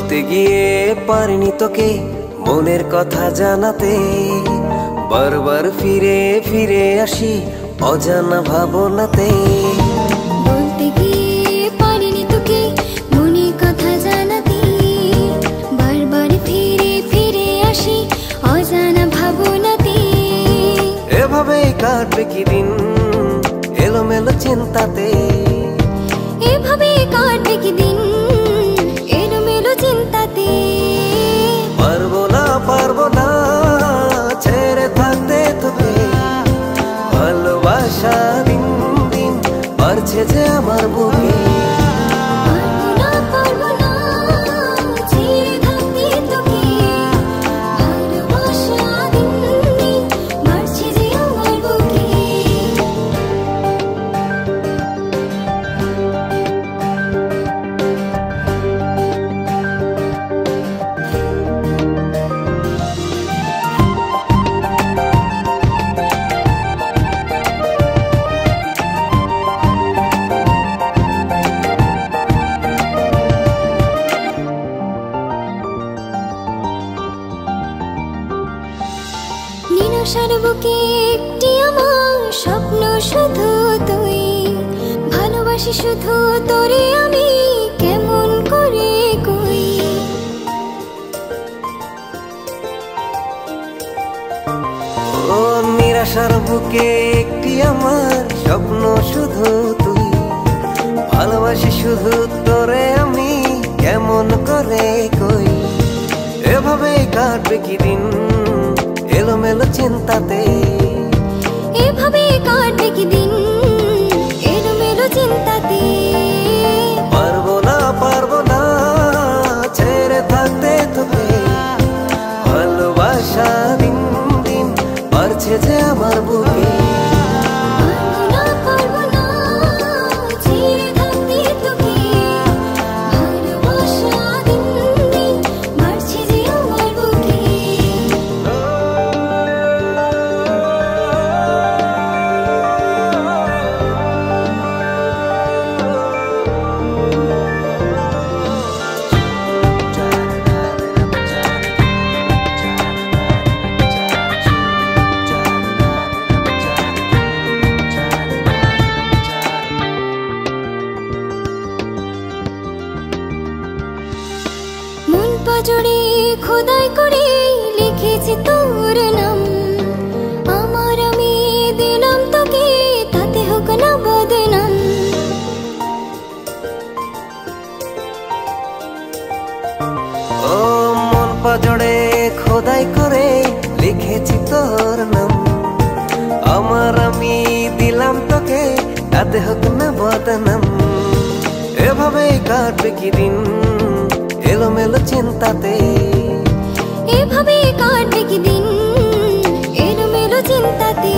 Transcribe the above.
বলতে গিয়ে পারিনি তোকে মনের কথা জানাতে, বারবার ফিরে ফিরে আসি অজানা ভাবনাতে। বলতে গিয়ে পারিনি তোকে মনের কথা জানাতে, বারবার ফিরে ফিরে আসি অজানা ভাবনাতে। এভাবেই কাটবে কি দিন এলোমেলো চিন্তাতে, এভাবেই কাটবে কি দিন এলোমেলো চিন্তাতে। পারবো না ছেড়ে থাকতে তোকে, ভালোবাসা দিন দিন বাড়ছে যে আমার বুকে। পারবো না ছেড়ে থাকতে তোকে, ভালোবাসা দিন দিন বাড়ছে যে আমার বুকে। নিরাশার বুকে একটি আমার স্বপ্ন শুধু তুই, ভালোবাসি শুধু তোরে আমি কেমন করে কই। ও নিরাশার বুকে একটি আমার স্বপ্ন শুধু তুই, ভালোবাসি শুধু তোরে আমি কেমন করে কই। এভাবেই কাটবে কি দিন এলোমেলো চিন্তাতে, এভাবেই কাটবে কি দিন এলোমেলো চিন্তাতে। পারবো না ছেড়ে থাকতে তোকে, ভালোবাসা দিন দিন বাড়ছে যে আমার বুকে। পারবো না ছেড়ে থাকতে তোকে, ভালোবাসা দিন দিন বাড়ছে যে আমার বুকে। মন পাজরে খোদাই করে লিখেছি তোর নাম, আমার আমি দিলাম তোকে তাতে হোক না বদনাম। ও মন পাজড়ে খোদাই করে লিখেছি তোর নাম, আমার আমি দিলাম তোকে তাতে হোক না বদনাম। এভাবেই কাটবে কি দিন এলোমেলো চিন্তাতে, এভাবেই কাটবে কি দিন এলোমেলো চিন্তাতে।